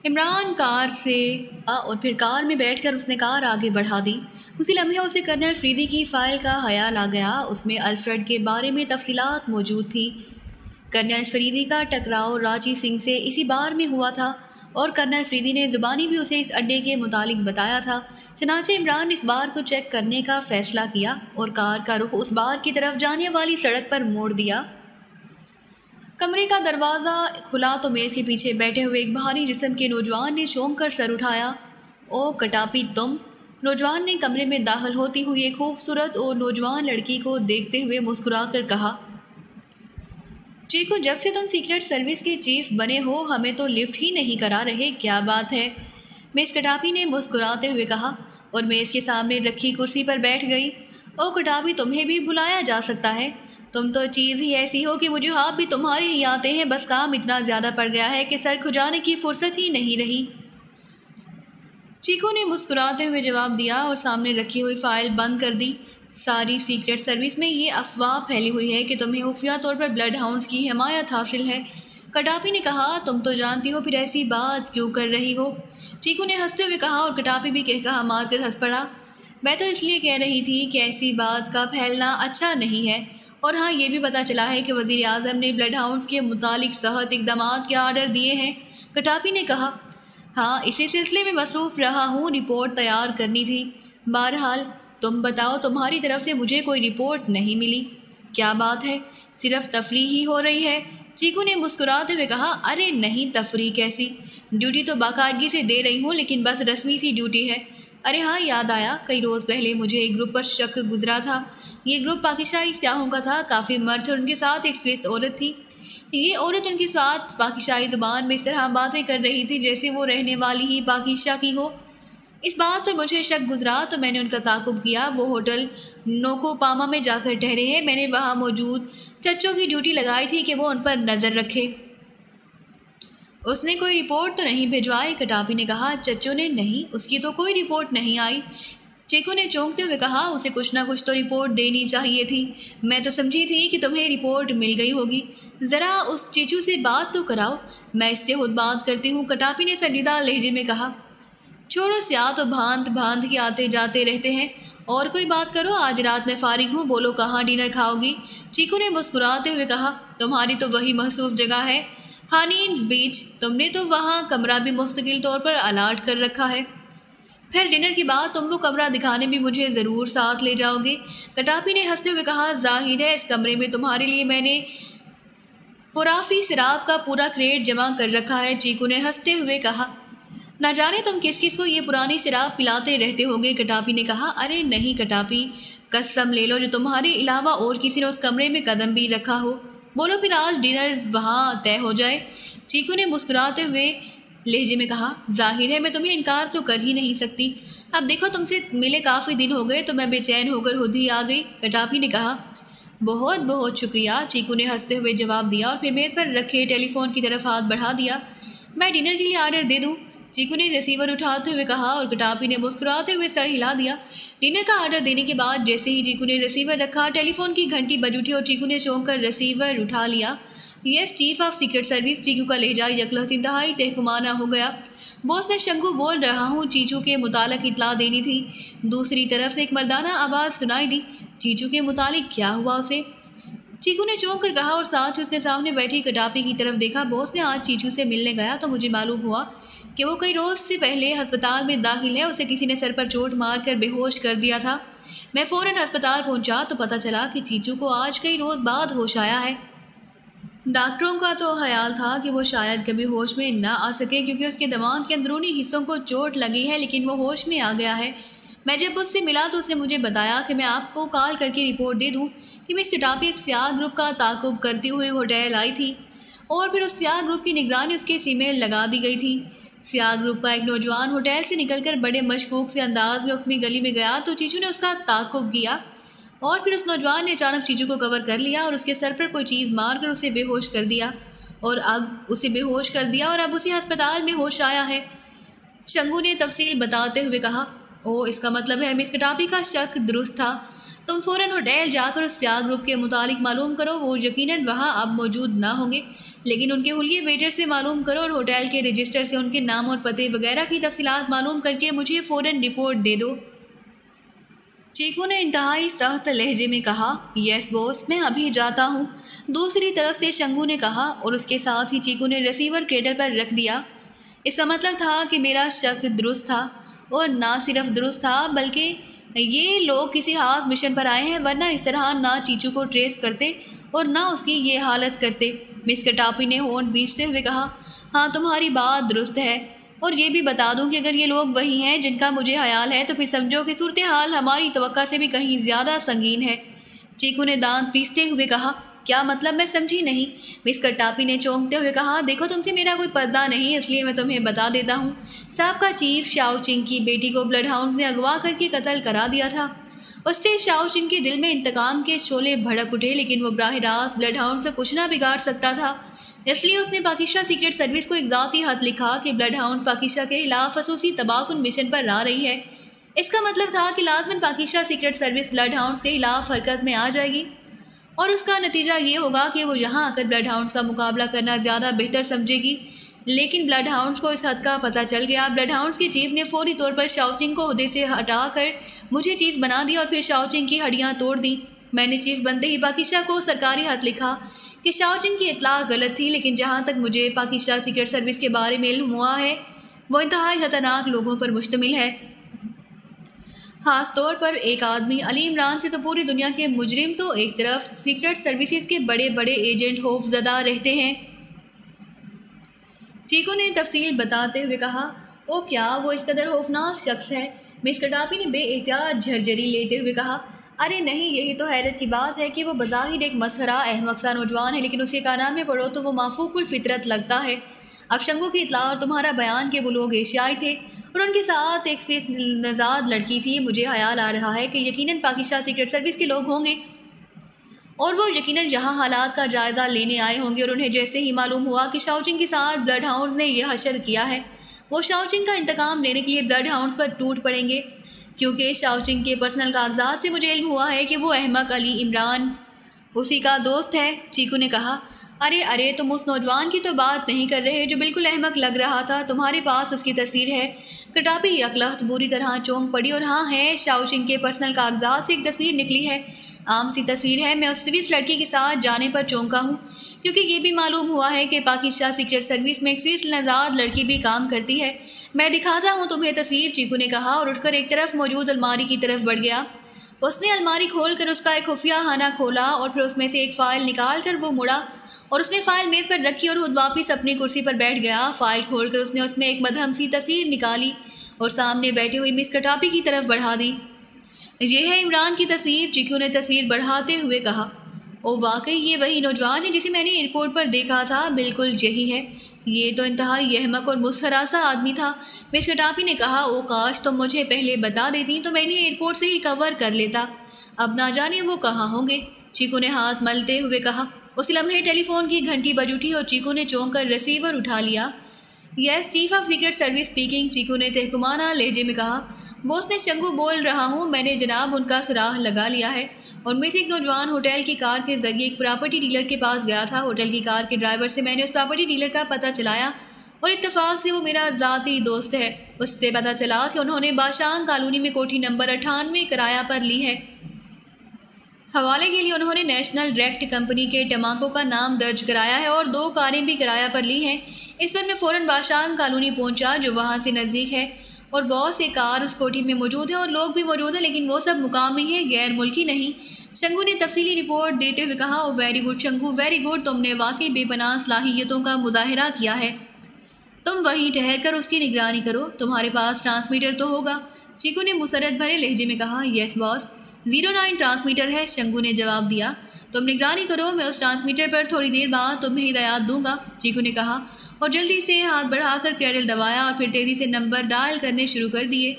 عمران کار سے اور پھر کار میں بیٹھ کر اس نے کار آگے بڑھا دی۔ اسی لمحے اسے کرنل فریدی کی فائل کا خیال آ گیا۔ اس میں الفریڈ کے بارے میں تفصیلات موجود تھیں۔ کرنل فریدی کا ٹکراؤ راجی سنگھ سے اسی بار میں ہوا تھا اور کرنل فریدی نے زبانی بھی اسے اس اڈے کے متعلق بتایا تھا۔ چنانچہ عمران نے اس بار کو چیک کرنے کا فیصلہ کیا اور کار کا رخ اس بار کی طرف جانے والی سڑک پر موڑ دیا۔ کمرے کا دروازہ کھلا تو میز کے پیچھے بیٹھے ہوئے ایک بھاری جسم کے نوجوان نے چونک کر سر اٹھایا۔ او کٹاپی تم؟ نوجوان نے کمرے میں داخل ہوتی ہوئی ایک خوبصورت اور نوجوان لڑکی کو دیکھتے ہوئے مسکرا کر کہا، چیکو، جب سے تم سیکرٹ سروس کے چیف بنے ہو ہمیں تو لفٹ ہی نہیں کرا رہے، کیا بات ہے؟ مس کٹاپی نے مسکراتے ہوئے کہا اور میز کے سامنے رکھی کرسی پر بیٹھ گئی۔ او کٹاپی، تمہیں بھی بلایا جا سکتا ہے؟ تم تو چیز ہی ایسی ہو کہ مجھے آپ بھی تمہارے ہی آتے ہیں، بس کام اتنا زیادہ پڑ گیا ہے کہ سر کھجانے کی فرصت ہی نہیں رہی۔ چیکو نے مسکراتے ہوئے جواب دیا اور سامنے رکھی ہوئی فائل بند کر دی۔ ساری سیکرٹ سروس میں یہ افواہ پھیلی ہوئی ہے کہ تمہیں خفیہ طور پر بلڈ ہاؤنڈز کی حمایت حاصل ہے۔ کٹاپی نے کہا، تم تو جانتی ہو، پھر ایسی بات کیوں کر رہی ہو؟ چیکو نے ہنستے ہوئے کہا اور کٹاپی بھی کہا مار کر ہنس پڑا۔ میں تو اس لیے کہہ رہی تھی کہ ایسی بات کا پھیلنا اچھا نہیں ہے، اور ہاں یہ بھی پتہ چلا ہے کہ وزیر اعظم نے بلڈ ہاؤنڈز کے متعلق سخت اقدامات کے آرڈر دیے ہیں۔ کٹاپی نے کہا، ہاں اسی سلسلے میں مصروف رہا ہوں، رپورٹ تیار کرنی تھی۔ بہرحال تم بتاؤ، تمہاری طرف سے مجھے کوئی رپورٹ نہیں ملی۔ کیا بات ہے، صرف تفریح ہی ہو رہی ہے؟ چیکو نے مسکراتے ہوئے کہا، ارے نہیں، تفریح کیسی، ڈیوٹی تو باقاعدگی سے دے رہی ہوں، لیکن بس رسمی سی ڈیوٹی ہے۔ ارے ہاں یاد آیا، کئی روز پہلے مجھے ایک گروپ پر شک گزرا تھا۔ یہ گروپ پاکستانی سیاحوں کا تھا، کافی مرد اور ان کے ساتھ ایک سوئس عورت تھی۔ یہ عورت ان کے ساتھ پاکستانی زبان میں اس طرح باتیں کر رہی تھی جیسے وہ رہنے والی ہی پاکستان کی ہو۔ اس بات پر مجھے شک گزرا تو میں نے ان کا تعاقب کیا۔ وہ ہوٹل نوکو پاما میں جا کر ٹھہرے ہیں۔ میں نے وہاں موجود چچو کی ڈیوٹی لگائی تھی کہ وہ ان پر نظر رکھے۔ اس نے کوئی رپورٹ تو نہیں بھجوائی؟ کٹاپی نے کہا، چچو نے نہیں، اس کی تو کوئی رپورٹ نہیں آئی۔ چیکو نے چونکتے ہوئے کہا، اسے کچھ نہ کچھ تو رپورٹ دینی چاہیے تھی، میں تو سمجھی تھی کہ تمہیں رپورٹ مل گئی ہوگی۔ ذرا اس چیچو سے بات تو کراؤ، میں اس سے خود بات کرتی ہوں، کٹاپی نے سنجیدہ لہجے میں کہا۔ چھوڑو، سیاہ تو بھانت بھانت کے آتے جاتے رہتے ہیں، اور کوئی بات کرو، آج رات میں فارغ ہوں، بولو کہاں ڈنر کھاؤ گی؟ چیکو نے مسکراتے ہوئے کہا، تمہاری تو وہی مخصوص جگہ ہے، ہانینز بیچ، تم نے تو وہاں کمرہ بھی مستقل طور پر الاٹ کر رکھا ہے۔ پھر ڈنر کے بعد تم وہ کمرہ دکھانے بھی مجھے ضرور ساتھ لے جاؤ گے؟ کٹاپی نے ہنستے ہوئے کہا، ظاہر ہے اس کمرے میں تمہارے لیے میں نے پرافی شراب کا پورا کریٹ جمع کر رکھا ہے۔ چیکو نے ہنستے ہوئے کہا، نہ جانے تم کس کس کو یہ پرانی شراب پلاتے رہتے ہوگے؟ کٹاپی نے کہا، ارے نہیں کٹاپی، قسم لے لو جو تمہارے علاوہ اور کسی نے اس کمرے میں قدم بھی رکھا ہو۔ بولو پھر آج ڈنر وہاں طے ہو جائے۔ چیکو نے مسکراتے ہوئے لہجے میں کہا، ظاہر ہے میں تمہیں انکار تو کر ہی نہیں سکتی، اب دیکھو تم سے ملے کافی دن ہو گئے تو میں بے چین ہو کر خود ہی آ گئی۔ کٹاپی نے کہا، بہت بہت شکریہ، چیکو نے ہنستے ہوئے جواب دیا اور پھر میز پر رکھے ٹیلی فون کی طرف ہاتھ بڑھا دیا۔ میں ڈنر کے لیے آرڈر دے دوں؟ چیکو نے ریسیور اٹھاتے ہوئے کہا اور کٹاپی نے مسکراتے ہوئے سر ہلا دیا۔ ڈنر کا آرڈر دینے کے بعد جیسے ہی چیکو نے ریسیور رکھا، ٹیلی فون کی گھنٹی بج اٹھی اور چیکو نے چونک کر ریسیور اٹھا لیا۔ Yes chief of secret service. چیکو کا لہجہ یکلخت انتہائی تحکمانہ ہو گیا۔ بوس، میں شنگو بول رہا ہوں، چیچو کے متعلق اطلاع دینی تھی۔ دوسری طرف سے ایک مردانہ آواز سنائی دی، چیچو کے متعلق کیا ہوا اسے؟ چیکو نے چونک کر کہا اور ساتھ ہی اس نے سامنے بیٹھی کٹاپی کی طرف دیکھا، بوس میں آج چیچو سے ملنے گیا تو مجھے معلوم ہوا کہ وہ کئی روز سے پہلے ہسپتال میں داخل ہے، اسے کسی نے سر پر چوٹ مار کر بے ہوش کر دیا تھا۔ میں فوراً ہسپتال پہنچا تو پتہ چلا کہ چیچو کو آج کئی روز بعد ہوش آیا ہے۔ ڈاکٹروں کا تو خیال تھا کہ وہ شاید کبھی ہوش میں نہ آ سکے کیونکہ اس کے دماغ کے اندرونی حصوں کو چوٹ لگی ہے، لیکن وہ ہوش میں آ گیا ہے۔ میں جب اس سے ملا تو اس نے مجھے بتایا کہ میں آپ کو کال کر کے رپورٹ دے دوں کہ مس کٹاپی ایک سیاہ گروپ کا تعاقب کرتے ہوئے ہوٹل آئی تھی اور پھر اس سیاہ گروپ کی نگرانی اس کے سیمے لگا دی گئی تھی۔ سیاہ گروپ کا ایک نوجوان ہوٹل سے نکل کر بڑے مشکوک سے انداز میں حکمی گلی میں گیا تو چیچو نے اس کا تعاقب کیا اور پھر اس نوجوان نے اچانک چیچو کو کور کر لیا اور اس کے سر پر کوئی چیز مار کر اسے بے ہوش کر دیا اور اب اسے ہسپتال میں ہوش آیا ہے۔ شنگو نے تفصیل بتاتے ہوئے کہا، او اس کا مطلب ہے مس کٹاپی کا شک درست تھا، تم فوراً ہوٹل جا کر اس سیاہ گروپ کے متعلق معلوم کرو، وہ یقیناً وہاں اب موجود نہ ہوں گے، لیکن ان کے حلیے ویٹر سے معلوم کرو اور ہوٹل کے رجسٹر سے ان کے نام اور پتے وغیرہ کی تفصیلات معلوم کر کے مجھے فوراً رپورٹ دے دو۔ چیکو نے انتہائی سخت لہجے میں کہا۔ یس باس، میں ابھی جاتا ہوں، دوسری طرف سے شنگو نے کہا، اور اس کے ساتھ ہی چیکو نے ریسیور کریڈل پر رکھ دیا۔ اس کا مطلب تھا کہ میرا شک درست تھا، اور نہ صرف درست تھا بلکہ یہ لوگ کسی خاص مشن پر آئے ہیں، ورنہ اس طرح نہ چیچو کو ٹریس کرتے اور نہ اس کی یہ حالت کرتے۔ مسٹر ٹاپی نے ہونٹ بیچتے ہوئے کہا، ہاں تمہاری بات درست ہے، اور یہ بھی بتا دوں کہ اگر یہ لوگ وہی ہیں جن کا مجھے خیال ہے تو پھر سمجھو کہ صورتحال ہماری توقع سے بھی کہیں زیادہ سنگین ہے۔ چیکو نے دانت پیستے ہوئے کہا، کیا مطلب؟ میں سمجھی نہیں۔ مسٹر ٹاپی نے چونکتے ہوئے کہا، دیکھو تم سے میرا کوئی پردہ نہیں، اس لیے میں تمہیں بتا دیتا ہوں۔ سابقہ چیف شاؤ چنگ کی بیٹی کو بلڈ ہاؤنڈز نے اغوا کر کے قتل کرا دیا تھا۔ اس سے شاؤ چنگ کے دل میں انتقام کے شعلے بھڑک اٹھے، لیکن وہ براہ راست بلڈ ہاؤنڈ سے کچھ نہ بگاڑ سکتا تھا۔ اس لیے اس نے پاکستان سیکرٹ سروس کو ایک ذاتی خط لکھا کہ بلڈ ہاؤنڈ پاکستان کے خلاف خصوصی تباہ کن مشن پر آ رہی ہے۔ اس کا مطلب تھا کہ لازماً پاکستان سیکرٹ سروس بلڈ ہاؤنڈز کے خلاف حرکت میں آ جائے گی، اور اس کا نتیجہ یہ ہوگا کہ وہ یہاں آ کر بلڈ ہاؤنڈز کا مقابلہ کرنا زیادہ بہتر سمجھے گی۔ لیکن بلڈ ہاؤنڈز کو اس حد کا پتہ چل گیا۔ بلڈ ہاؤنڈز کے چیف نے فوری طور پر شاؤ چنگ کو عہدے سے ہٹا کر مجھے چیف بنا دیا اور پھر شاؤ چنگ کی ہڈیاں توڑ دیں۔ میں نے چیف بنتے ہی پاکستان کو سرکاری خط لکھا کہ شاؤ چنگ کی اطلاع غلط تھی، لیکن جہاں تک مجھے پاکستان سیکرٹ سروس کے بارے میں علم ہوا ہے وہ انتہائی خطرناک لوگوں پر مشتمل ہے۔ خاص طور پر ایک آدمی علی عمران سے تو پوری دنیا کے مجرم تو ایک طرف سیکرٹ سروسز کے بڑے بڑے ایجنٹ خوف زدہ رہتے ہیں۔ چیکو نے تفصیل بتاتے ہوئے کہا، او کیا وہ اس قدر خوفناک شخص ہے؟ مسٹر ٹاپی نے بے احتیاط جھرجھری لیتے ہوئے کہا، ارے نہیں، یہی تو حیرت کی بات ہے کہ وہ بظاہر ایک مسخرہ احمق سا نوجوان ہے، لیکن اس کے کارنامے پڑھو تو وہ مافوق الفطرت لگتا ہے۔ اب شنگو کی اطلاع اور تمہارا بیان کہ وہ لوگ ایشیائی تھے اور ان کے ساتھ ایک سوئس نژاد لڑکی تھی، مجھے خیال آ رہا ہے کہ یقیناً پاکستان سیکرٹ سروس کے لوگ ہوں گے، اور وہ یقیناً یہاں حالات کا جائزہ لینے آئے ہوں گے، اور انہیں جیسے ہی معلوم ہوا کہ شاؤ چنگ کے ساتھ بلڈ ہاؤنڈز نے یہ حشر کیا ہے، وہ شاؤ چنگ کا انتقام لینے کے لیے بلڈ ہاؤنڈز پر ٹوٹ پڑیں گے۔ کیونکہ شاؤ چنگ کے پرسنل کاغذات سے مجھے علم ہوا ہے کہ وہ احمق علی عمران اسی کا دوست ہے۔ چیکو نے کہا، ارے تم اس نوجوان کی تو بات نہیں کر رہے جو بالکل احمق لگ رہا تھا، تمہارے پاس اس کی تصویر ہے؟ کٹاپی یکلخت بری طرح چونک پڑی، اور ہاں ہے، شاؤ چنگ کے پرسنل کاغذات سے ایک تصویر نکلی ہے، عام سی تصویر ہے۔ میں اس سوئس لڑکی کے ساتھ جانے پر چونکا ہوں، کیونکہ یہ بھی معلوم ہوا ہے کہ پاکستان سیکرٹ سروس میں ایک سوئس نژاد لڑکی بھی کام کرتی ہے۔ میں دکھاتا ہوں تمہیں تصویر، چیکو نے کہا، اور اٹھ کر ایک طرف موجود الماری کی طرف بڑھ گیا۔ اس نے الماری کھول کر اس کا ایک خفیہ خانہ کھولا، اور پھر اس میں سے ایک فائل نکال کر وہ مڑا اور اس نے فائل میز پر رکھی اور خود واپس اپنی کرسی پر بیٹھ گیا۔ فائل کھول کر اس میں ایک مدھم سی تصویر نکالی اور سامنے بیٹھے ہوئی مس کٹاپی کی طرف بڑھا دی۔ یہ ہے عمران کی تصویر، چیکو نے تصویر بڑھاتے ہوئے کہا۔ او واقعی یہ وہی نوجوان ہے جسے میں نے ایئرپورٹ پر دیکھا تھا، بالکل یہی ہے، یہ تو انتہائی احمق اور مسخرہ سا آدمی تھا۔ مس کٹاپی نے کہا، او کاش تم مجھے پہلے بتا دیتی تو میں انہیں ایئرپورٹ سے ہی کور کر لیتا، اب نہ جانے وہ کہاں ہوں گے۔ چیکو نے ہاتھ ملتے ہوئے کہا۔ اس لمحے ٹیلی فون کی گھنٹی بج اٹھی اور چیکو نے چونک کر ریسیور اٹھا لیا۔ Yes, chief of secret service speaking, چیکو نے تحکمانہ لہجے میں کہا۔ باس نے شنگو بول رہا ہوں، میں نے جناب ان کا سراغ لگا لیا ہے، اور میں سے ایک نوجوان ہوٹل کی کار کے ذریعے ایک پراپرٹی ڈیلر کے پاس گیا تھا۔ ہوٹل کی کار کے ڈرائیور سے میں نے اس پراپرٹی ڈیلر کا پتہ چلایا، اور اتفاق سے وہ میرا ذاتی دوست ہے۔ اس سے پتہ چلا کہ انہوں نے باشان کالونی میں کوٹھی نمبر 98 کرایہ پر لی ہے۔ حوالے کے لیے انہوں نے نیشنل ڈائریکٹ کمپنی کے ٹماکو کا نام درج کرایا ہے اور 2 کاریں بھی کرایہ پر لی ہیں۔ اس پر میں فوراً باشان کالونی پہنچا جو وہاں سے نزدیک ہے، اور بہت سے کار اس کوٹھی میں موجود ہیں اور لوگ بھی موجود ہیں، لیکن وہ سب مقامی ہیں، غیر ملکی نہیں۔ شنگو نے تفصیلی رپورٹ دیتے ہوئے کہا، او very good Shingo, very good, تم نے واقعی بے پناہ صلاحیتوں کا مظاہرہ کیا ہے۔ تم وہیں ٹھہر کر اس کی نگرانی کرو، تمہارے پاس ٹرانسمیٹر تو ہوگا؟ چیکو نے مسرت بھرے لہجے میں کہا۔ یس باس، 09 ٹرانسمیٹر ہے، شنگو نے جواب دیا۔ تم نگرانی کرو، میں اس ٹرانسمیٹر پر تھوڑی دیر بعد تمہیں ہدایات دوں گا، چیکو نے کہا، اور جلدی سے ہاتھ بڑھا کر پیڈل دبایا اور پھر تیزی سے نمبر ڈائل کرنے شروع کر دیے۔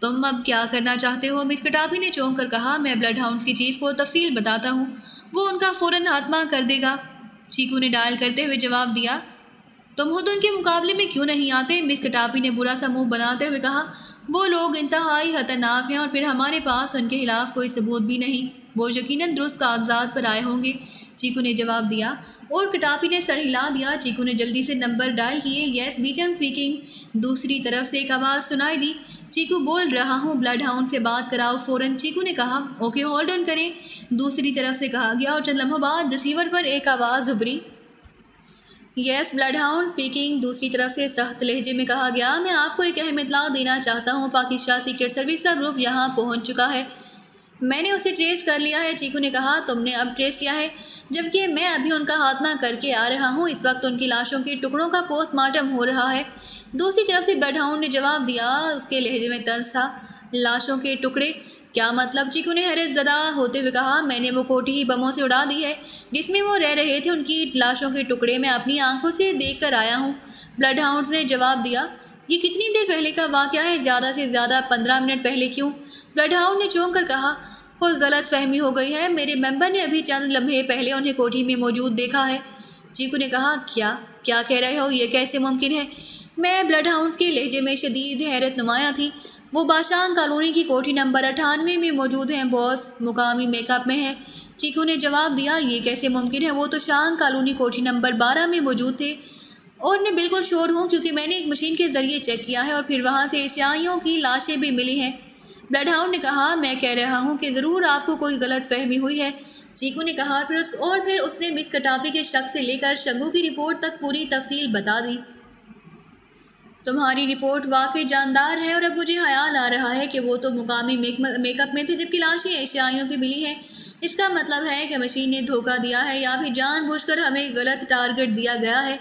تم اب کیا کرنا چاہتے ہو؟ مس کٹاپی نے چونک کر کہا۔ میں بلڈ ہاؤنڈز کی چیف کو تفصیل بتاتا ہوں، وہ ان کا فوراً خاتمہ کر دے گا، چیکو نے ڈائل کرتے ہوئے جواب دیا۔ تم خود ان کے مقابلے میں کیوں نہیں آتے؟ مس کٹاپی نے برا سا منہ بناتے ہوئے کہا۔ وہ لوگ انتہائی خطرناک ہیں، اور پھر ہمارے پاس ان کے خلاف کوئی ثبوت بھی نہیں، وہ یقیناً درست کاغذات پر آئے ہوں گے، چیکو نے جواب دیا۔ اور کٹاپی نے سر ہلا دیا۔ چیکو نے جلدی سے نمبر ڈائل کیے۔ یس بیچن اسپیکنگ۔ دوسری طرف سے ایک آواز سنائی دی۔ چیکو بول رہا ہوں، بلڈ ہاؤنڈ سے بات کراؤ فوراً۔ چیکو نے کہا اوکے ہولڈ آن کریں۔ دوسری طرف سے کہا گیا اور چند لمحوں بعد ریسیور پر ایک آواز ابھری۔ یس بلڈ ہاؤنڈ اسپیکنگ۔ دوسری طرف سے سخت لہجے میں کہا گیا میں آپ کو ایک اہم اطلاع دینا چاہتا ہوں، پاکستان سیکرٹ سروس کا گروپ یہاں پہنچ چکا ہے۔ میں نے اسے ٹریس کر لیا ہے۔ چیکو نے کہا تم نے اب ٹریس کیا ہے؟ جبکہ میں ابھی ان کا خاتمہ کر کے آ رہا ہوں، اس وقت ان کی لاشوں کے ٹکڑوں کا پوسٹ مارٹم ہو رہا ہے۔ دوسری طرف سے بلڈ ہاؤنڈ نے جواب دیا، اس کے لہجے میں طنز تھا۔ لاشوں کے ٹکڑے؟ کیا مطلب؟ چیکو نے حیرت زدہ ہوتے ہوئے کہا میں نے وہ کوٹھی ہی بموں سے اڑا دی ہے جس میں وہ رہ رہے تھے، ان کی لاشوں کے ٹکڑے میں اپنی آنکھوں سے دیکھ کر آیا ہوں۔ بلڈ ہاؤنڈ نے جواب دیا یہ کتنی دیر پہلے کا واقعہ ہے؟ زیادہ سے زیادہ 15 منٹ پہلے۔ کیوں؟ بلڈ ہاؤنڈ نے چونک کر کہا کوئی غلط فہمی ہو گئی ہے، میرے ممبر نے ابھی چند لمحے پہلے انہیں کوٹھی میں موجود دیکھا ہے۔ چیکو نے کہا کیا کہہ رہے ہو؟ یہ کیسے ممکن ہے؟ میں بلڈ ہاؤنڈ کے لہجے میں شدید حیرت نمایاں تھی۔ وہ بادشاہ کالونی کی کوٹھی نمبر 98 میں موجود ہیں باس، مقامی میک اپ میں ہے۔ چیکو نے جواب دیا یہ کیسے ممکن ہے؟ وہ تو شان کالونی کوٹھی نمبر 12 میں موجود تھے، اور میں بالکل شور ہوں کیونکہ میں نے ایک مشین کے ذریعے چیک کیا ہے اور پھر وہاں سے عیسائیوں کی لاشیں بھی ملی ہیں۔ بلڈ ہاؤنڈ نے کہا میں کہہ رہا ہوں کہ ضرور آپ کو کوئی غلط فہمی ہوئی ہے۔ چیکو نے کہا پھر اس نے مس کٹاپی کے شخص سے لے کر شنگو کی رپورٹ تک پوری تفصیل بتا دی۔ تمہاری رپورٹ واقعی جاندار ہے، اور اب مجھے خیال آ رہا ہے کہ وہ تو مقامی میک اپ میں تھے جبکہ لاشیں عیسائیوں کی ملی ہیں۔ اس کا مطلب ہے کہ مشین نے دھوکہ دیا ہے یا بھی جان بوجھ کر ہمیں غلط ٹارگٹ دیا گیا ہے۔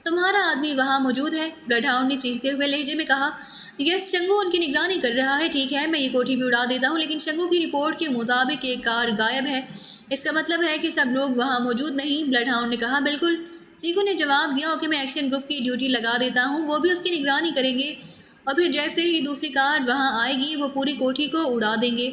تمہارا آدمی وہاں موجود ہے؟ بلڈ ہاؤنڈ نے چیختے ہوئے لہجے میں کہا یس شنگو ان کی نگرانی کر رہا ہے۔ ٹھیک ہے میں یہ کوٹھی بھی اڑا دیتا ہوں، لیکن شنگو کی رپورٹ کے مطابق ایک کار غائب ہے، اس کا مطلب ہے کہ سب لوگ وہاں موجود نہیں۔ بلڈ ہاؤنڈ نے کہا بالکل۔ چیکو نے جواب دیا کہ میں ایکشن گروپ کی ڈیوٹی لگا دیتا ہوں، وہ بھی اس کی نگرانی کریں گے، اور پھر جیسے ہی دوسری کار وہاں آئے گی وہ پوری کوٹھی کو اڑا دیں گے۔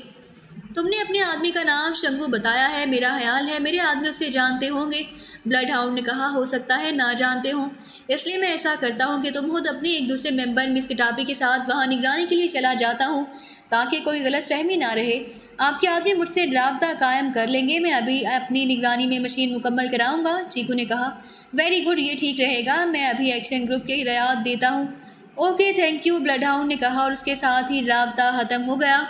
تم نے اپنے آدمی کا نام شنگو بتایا ہے، میرا خیال ہے میرے آدمی اس سے جانتے ہوں گے۔ بلڈ ہاؤنڈ نے کہا ہو سکتا ہے نہ جانتے ہوں، اس لیے میں ایسا کرتا ہوں کہ تم خود اپنے ایک دوسرے ممبر مس کٹاپی کے ساتھ وہاں نگرانی کے لیے چلا جاتا ہوں تاکہ کوئی غلط فہمی نہ رہے۔ آپ کے آدمی مجھ سے رابطہ قائم کر لیں گے، میں ابھی اپنی نگرانی میں مشین مکمل کراؤں گا۔ چیکو نے کہا ویری گڈ، یہ ٹھیک رہے گا، میں ابھی ایکشن گروپ کے ہدایات دیتا ہوں۔ Okay thank you, bloodhound نے کہا اور اس کے ساتھ ہی رابطہ ختم ہو گیا۔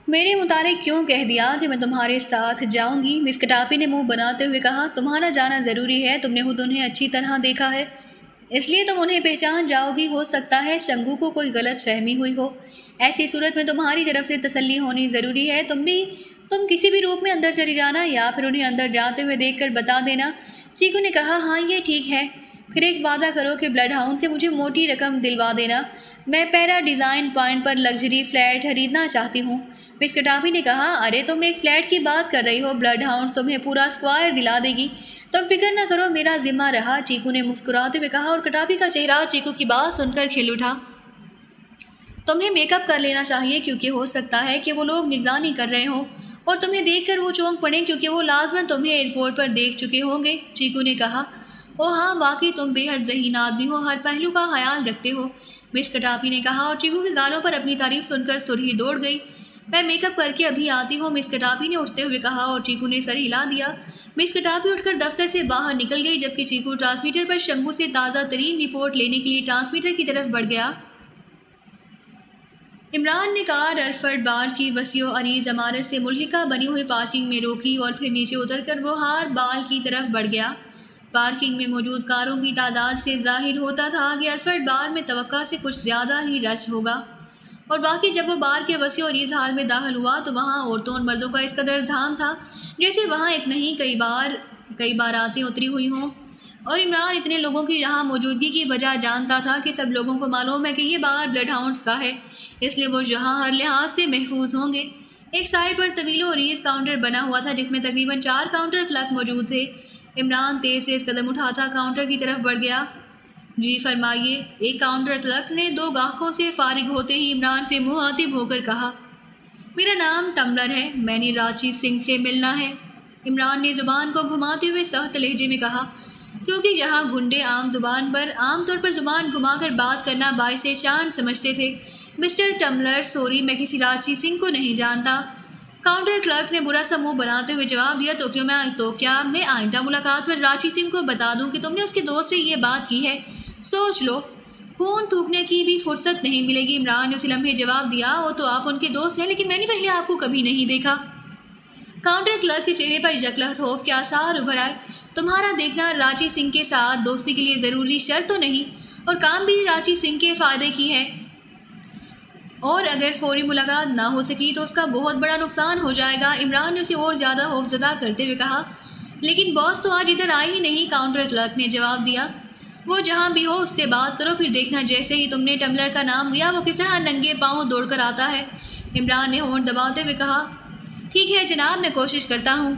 میرے متعلق کیوں کہہ دیا کہ میں تمہارے ساتھ جاؤں گی؟ مس کٹاپی نے منہ بناتے ہوئے کہا تمہارا جانا ضروری ہے، تم نے خود انہیں اچھی طرح دیکھا ہے، اس لیے تم انہیں پہچان جاؤ گی۔ ہو سکتا ہے شنگو کو کوئی غلط فہمی ہوئی ہو، ایسی صورت میں تمہاری طرف سے تسلی ہونی ضروری ہے۔ تم کسی بھی روپ میں اندر چلی جانا یا پھر انہیں اندر جاتے ہوئے دیکھ کر بتا دینا۔ چیکو نے کہا ہاں یہ ٹھیک ہے۔ پھر ایک وعدہ کرو کہ بلڈ ہاؤنڈ سے مجھے موٹی رقم دلوا دینا، میں پیرا ڈیزائن پوائنٹ پر لگژری فلیٹ خریدنا چاہتی ہوں۔ مس کٹاپی نے کہا ارے تم ایک فلیٹ کی بات کر رہی ہو، بلڈ ہاؤنڈ تمہیں پورا اسکوائر دلا دے گی، تم فکر نہ کرو میرا ذمہ رہا۔ چیکو نے مسکراتے ہوئے کہا اور کٹاپی کا چہرہ چیکو کی بات سن کر کھل اٹھا۔ تمہیں میک اپ کر لینا چاہیے کیونکہ ہو سکتا ہے کہ وہ لوگ نگرانی کر رہے ہوں اور تمہیں دیکھ کر وہ چونک پڑیں کیونکہ وہ لازماً تمہیں ایئرپورٹ پر دیکھ چکے ہوں گے۔ چیکو نے کہا او ہاں واقعی تم بے حد ذہین آدمی ہو، ہر پہلو کا خیال رکھتے ہو، مس کٹاپی نے کہا اور چیکو کے گالوں پر اپنی تعریف سن کر سرخی دوڑ گئی۔ میں میک اپ کر کے ابھی آتی ہوں، مس کٹاپی نے اٹھتے ہوئے کہا اور چیکو نے سر ہلا دیا۔ مس کٹاپی اٹھ کر دفتر سے باہر نکل گئی جبکہ چیکو ٹرانسمیٹر پر شنگو سے تازہ ترین رپورٹ لینے کے لیے ٹرانسمیٹر کی طرف بڑھ گیا۔ عمران نے کار الفرڈ بار کی وسیع و عریض عمارت سے ملحقہ بنی ہوئی پارکنگ میں روکی اور پھر نیچے اتر کر وہ ہار بال کی طرف بڑھ گیا۔ پارکنگ میں موجود کاروں کی تعداد سے ظاہر ہوتا تھا کہ الفرڈ بار میں توقع سے کچھ زیادہ ہی رش ہوگا، اور واقعی جب وہ بار کے وسیع و عریض ہال میں داخل ہوا تو وہاں عورتوں اور مردوں کا اس قدر ازدحام تھا جیسے وہاں ایک نہیں کئی باراتیں اتری ہوئی ہوں، اور عمران اتنے لوگوں کی یہاں موجودگی کی وجہ جانتا تھا کہ سب لوگوں کو معلوم ہے کہ یہ بار بلڈ ہاؤنڈز کا ہے، اس لیے وہ یہاں ہر لحاظ سے محفوظ ہوں گے۔ ایک سائڈ پر طویل و عریض کاؤنٹر بنا ہوا تھا جس میں تقریباً 4 کاؤنٹر کلرک موجود تھے۔ عمران تیز قدم اٹھاتا کاؤنٹر کی طرف بڑھ گیا۔ جی فرمائیے، ایک کاؤنٹر کلرک نے 2 گاہکوں سے فارغ ہوتے ہی عمران سے مخاطب ہو کر کہا میرا نام ٹمبلر ہے، میں نے راچی سنگھ سے ملنا ہے۔ عمران نے زبان کو گھماتے ہوئے سخت لہجے میں کہا کیونکہ یہاں گنڈے عام طور پر زبان گھما کر بات کرنا باعث شان سمجھتے تھے۔ مسٹر ٹمبلر سوری، میں کسی راچی سنگھ کو نہیں جانتا۔ کاؤنٹر کلرک نے برا سا منہ بناتے ہوئے جواب دیا، تو کیا میں آئندہ ملاقات پر رانچی سنگھ کو بتا دوں کہ تم نے اس کے دوست سے یہ بات کی ہے؟ سوچ لو، خون تھوکنے کی بھی فرصت نہیں ملے گی۔ عمران نے اسی لمحے جواب دیا، وہ تو آپ ان کے دوست ہیں، لیکن میں نے پہلے آپ کو کبھی نہیں دیکھا۔ کاؤنٹر کلرک کے چہرے پر یکلخت خوف کے آثار ابھر آئے۔ تمہارا دیکھنا رانچی سنگھ کے ساتھ دوستی کے لیے ضروری شرط تو نہیں، اور کام بھی رانچی سنگھ کے فائدے کی ہے، اور اگر فوری ملاقات نہ ہو سکی تو اس کا بہت بڑا نقصان ہو جائے گا۔ عمران نے اسے اور زیادہ خوفزدہ کرتے ہوئے کہا، لیکن باس تو آج ادھر آئے ہی نہیں۔ کاؤنٹر کلرک نے جواب دیا، وہ جہاں بھی ہو اس سے بات کرو، پھر دیکھنا جیسے ہی تم نے ٹمبلر کا نام لیا وہ کس طرح ننگے پاؤں دوڑ کر آتا ہے۔ عمران نے ہونٹ دباتے ہوئے کہا، ٹھیک ہے جناب، میں کوشش کرتا ہوں۔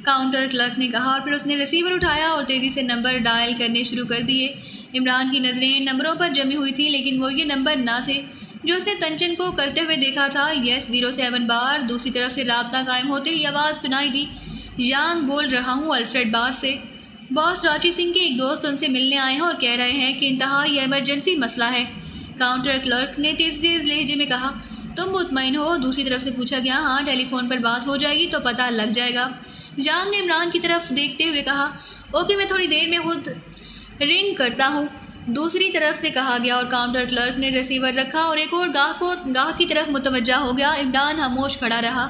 کاؤنٹر کلرک نے کہا، اور پھر اس نے ریسیور اٹھایا اور تیزی سے نمبر ڈائل کرنے شروع کر دیے۔ عمران کی نظریں نمبروں پر جمی ہوئی تھیں، لیکن وہ یہ نمبر نہ تھے جو اس نے تنچن کو کرتے ہوئے دیکھا تھا۔ یس 07 بار۔ دوسری طرف سے رابطہ قائم ہوتے ہی آواز سنائی دی، یانگ بول رہا ہوں الفریڈ بار سے۔ باس رانچی سنگھ کے ایک دوست ان سے ملنے آئے ہیں اور کہہ رہے ہیں کہ انتہائی ایمرجنسی مسئلہ ہے۔ کاؤنٹر کلرک نے تیز لہجے میں کہا، تم مطمئن ہو؟ دوسری طرف سے پوچھا گیا، ہاں، ٹیلی فون پر بات ہو جائے گی تو پتہ لگ جائے گا۔ یانگ نے عمران کی طرف دیکھتے ہوئے کہا، اوکے، میں تھوڑی دیر میں خود رنگ کرتا ہوں۔ دوسری طرف سے کہا گیا اور کاؤنٹر کلرک نے ریسیور رکھا اور ایک اور گاہک کی طرف متوجہ ہو گیا۔ عمران خاموش کھڑا رہا۔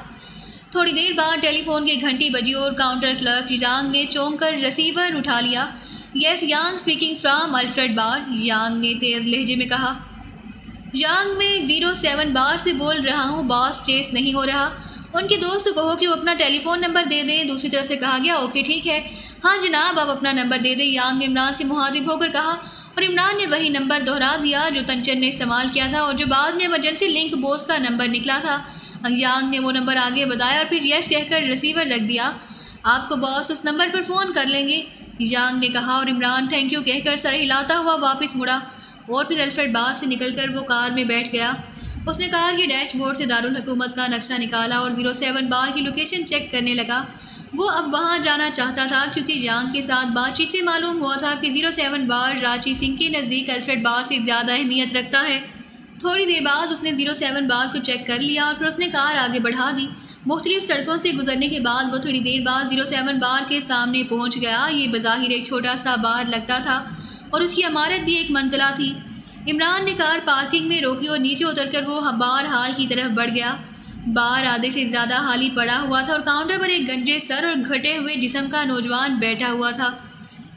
تھوڑی دیر بعد ٹیلی فون کی گھنٹی بجی اور کاؤنٹر کلرک یانگ نے چونک کر ریسیور اٹھا لیا۔ Yes, Yang speaking from Alfred bar, Yang نے تیز لہجے میں کہا۔ یانگ، میں 07 بار سے بول رہا ہوں، باس ٹریس نہیں ہو رہا، ان کے دوست کو کہو کہ وہ اپنا ٹیلی فون نمبر دے دیں۔ دوسری طرف سے کہا گیا، اوکے ٹھیک ہے، ہاں جناب، آپ اپنا نمبر دے دیں۔ یانگ نے عمران سے مخاطب ہو کر کہا، اور عمران نے وہی نمبر دہرا دیا جو تنچن نے استعمال کیا تھا اور جو بعد میں ایمرجنسی لنک بوس کا نمبر نکلا تھا۔ یانگ نے وہ نمبر آگے بتایا اور پھر یس کہہ کر ریسیور رکھ دیا۔ آپ کو باس اس نمبر پر فون کر لیں گے، یانگ نے کہا، اور عمران تھینک یو کہہ کر سر ہلاتا ہوا واپس مڑا اور پھر الفریڈ بار سے نکل کر وہ کار میں بیٹھ گیا۔ اس نے کار کے ڈیش بورڈ سے دارالحکومت کا نقشہ نکالا اور 07 بار کی لوکیشن چیک کرنے لگا۔ وہ اب وہاں جانا چاہتا تھا کیونکہ یانگ کے ساتھ بات چیت سے معلوم ہوا تھا کہ 07 بار رانچی سنگھ کے نزدیک الفریڈ بار سے زیادہ اہمیت رکھتا ہے۔ تھوڑی دیر بعد اس نے 07 بار کو چیک کر لیا اور پھر اس نے کار آگے بڑھا دی۔ مختلف سڑکوں سے گزرنے کے بعد وہ تھوڑی دیر بعد 07 بار کے سامنے پہنچ گیا۔ یہ بظاہر ایک چھوٹا سا بار لگتا تھا اور اس کی عمارت بھی ایک منزلہ تھی۔ عمران نے کار پارکنگ میں روکی اور نیچے اتر کر وہ بار ہال کی طرف بڑھ گیا۔ بار آدھے سے زیادہ خالی پڑا ہوا تھا اور کاؤنٹر پر ایک گنجے سر اور گھٹے ہوئے جسم کا نوجوان بیٹھا ہوا تھا۔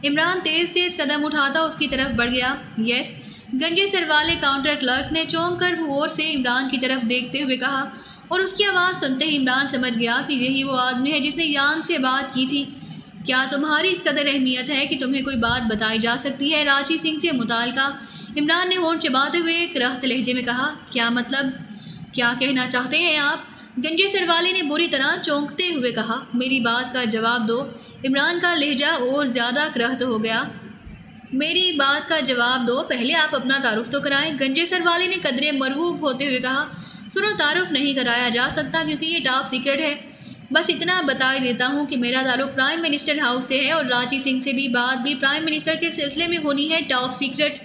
عمران تیز قدم اٹھاتا اس کی طرف بڑھ گیا۔ یس، گنجے سر والے کاؤنٹر کلرک نے چونک کر غور سے عمران کی طرف دیکھتے ہوئے کہا، اور اس کی آواز سنتے ہی عمران سمجھ گیا کہ یہی وہ آدمی ہے جس نے یانگ سے بات کی تھی۔ کیا تمہاری اس قدر اہمیت ہے کہ تمہیں کوئی بات بتائی جا سکتی ہے رانچی سنگھ سے متعلقہ؟ عمران نے ہونٹ چباتے ہوئے کرخت لہجے میں کہا، کیا مطلب؟ کیا کہنا چاہتے ہیں آپ؟ گنجے سر والے نے بری طرح چونکتے ہوئے کہا، میری بات کا جواب دو۔ عمران کا لہجہ اور زیادہ کرخت ہو گیا۔ میری بات کا جواب دو، پہلے آپ اپنا تعارف تو کرائیں۔ گنجے سر والے نے قدرے مرعوب ہوتے ہوئے کہا، سنو، تعارف نہیں کرایا جا سکتا کیونکہ یہ ٹاپ سیکرٹ ہے۔ بس اتنا بتا دیتا ہوں کہ میرا تعلق پرائم منسٹر ہاؤس سے ہے اور رانچی سنگھ سے بھی بات بھی پرائم منسٹر کے سلسلے میں ہونی ہے، ٹاپ سیکرٹ۔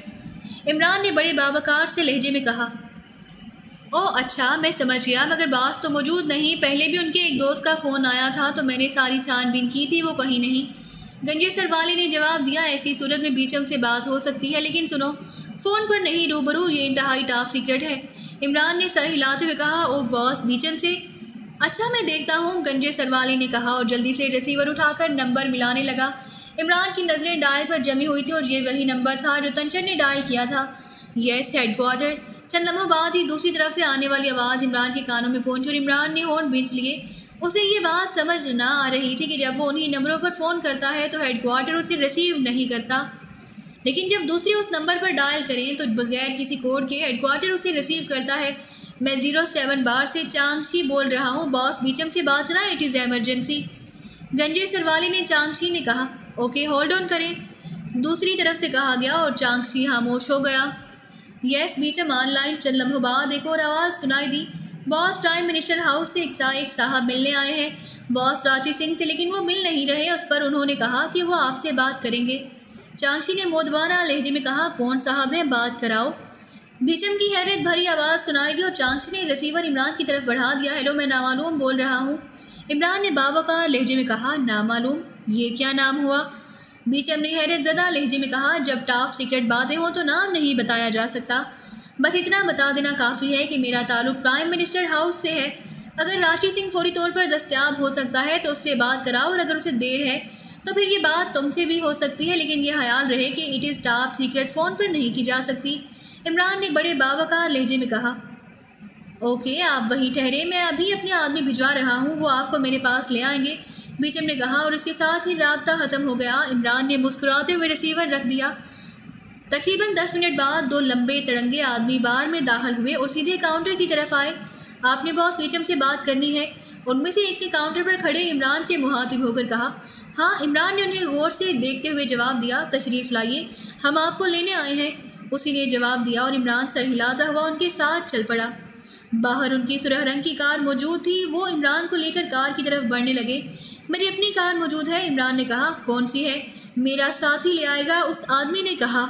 عمران نے بڑے باوقار سے لہجے میں کہا، او اچھا، میں سمجھ گیا، مگر باس تو موجود نہیں۔ پہلے بھی ان کے ایک دوست کا فون آیا تھا تو میں نے ساری چھان بین کی تھی، وہ کہیں نہیں۔ گنجے سر والے نے جواب دیا، ایسی صورت میں بیچم سے بات ہو سکتی ہے، لیکن سنو، فون پر نہیں، روبرو، یہ انتہائی ٹاپ سیکرٹ ہے۔ عمران نے سر ہلاتے ہوئے کہا، او باس، بیچم سے؟ اچھا، میں دیکھتا ہوں، گنجے سر والے نے کہا اور جلدی سے ریسیور اٹھا کر نمبر ملانے لگا۔ عمران کی نظریں ڈائل پر جمی ہوئی تھی اور یہ وہی نمبر تھا جو تنچن نے ڈائل کیا تھا۔ یس، ہیڈ کوارٹر۔ چند لمحوں بعد ہی دوسری طرف سے آنے والی آواز عمران کے کانوں میں پہنچی اور عمران نے ہونٹ بھینچ لیے۔ اسے یہ بات سمجھ نہ آ رہی تھی کہ جب وہ انہی نمبروں پر فون کرتا ہے تو ہیڈ کوارٹر اسے ریسیو نہیں کرتا، لیکن جب دوسری اس نمبر پر ڈائل کریں تو بغیر کسی کوڈ کے ہیڈ کوارٹر اسے ریسیو کرتا ہے۔ میں 07 بار سے چانگشی بول رہا ہوں، باس بیچم سے بات کرائیں، اٹ از ایمرجنسی۔ گنجے سروالی نے چانگشی نے کہا، اوکے، ہولڈ آن کریں۔ دوسری طرف سے کہا گیا اور چانگشی خاموش ہو گیا۔ یس، بیچم آن لائن۔ چند لمحوں بعد ایک اور آواز سنائی دی، باس پرائم منسٹر ہاؤس سے ایک صاحب ملنے آئے ہیں، باس رانچی سنگھ سے، لیکن وہ مل نہیں رہے۔ اس پر انہوں نے کہا کہ وہ آپ سے بات کریں گے۔ چانگشی نے مودبانہ لہجے میں کہا، کون صاحب ہیں، بات کراؤ۔ بیچم کی حیرت بھری آواز سنائی دی اور چانچی نے ریسیور عمران کی طرف بڑھا دیا۔ ہیلو، میں نامعلوم بول رہا ہوں۔ عمران نے باوقار لہجے میں کہا۔ نامعلوم؟ یہ کیا نام ہوا؟ بیچم نے حیرت زدہ لہجے میں کہا، جب ٹاپ سیکرٹ باتیں ہوں تو نام نہیں بتایا جا سکتا۔ بس اتنا بتا دینا کافی ہے کہ میرا تعلق پرائم منسٹر ہاؤس سے ہے۔ اگر راشٹری سنگھ فوری طور پر دستیاب ہو سکتا ہے تو اس سے بات کراؤ، اور اگر اسے دیر ہے تو پھر یہ بات تم سے بھی ہو سکتی ہے، لیکن یہ خیال رہے کہ it is top secret, phone پر نہیں کی جا سکتی۔ عمران نے بڑے باوقار لہجے میں کہا۔ اوکے، آپ وہیں ٹھہرے، میں ابھی اپنے آدمی بھجوا رہا ہوں، وہ آپ کو میرے پاس لے آئیں گے، بیچم نے کہا، اور اس کے ساتھ ہی رابطہ ختم ہو گیا۔ عمران نے مسکراتے ہوئے ریسیور رکھ دیا۔ تقریباً 10 منٹ بعد 2 لمبے ترنگے آدمی بار میں داخل ہوئے اور سیدھے کاؤنٹر کی طرف آئے۔ آپ نے باس بیچم سے بات کرنی ہے، ان میں سے ایک نے کاؤنٹر پر کھڑے عمران سے مخاطب ہو کر کہا۔ ہاں، عمران نے انہیں غور سے دیکھتے ہوئے جواب دیا۔ تشریف لائیے، ہم آپ کو لینے آئے ہیں، اسی نے جواب دیا، اور عمران سر ہلاتا ہوا ان کے ساتھ چل پڑا۔ باہر ان کی سرخ رنگ کی کار موجود تھی۔ وہ عمران کو لے کر کار کی طرف بڑھنے لگے۔ میری اپنی کار موجود ہے، عمران نے کہا۔ کون سی ہے؟ میرا ساتھی لے آئے گا، اس آدمی نے کہا۔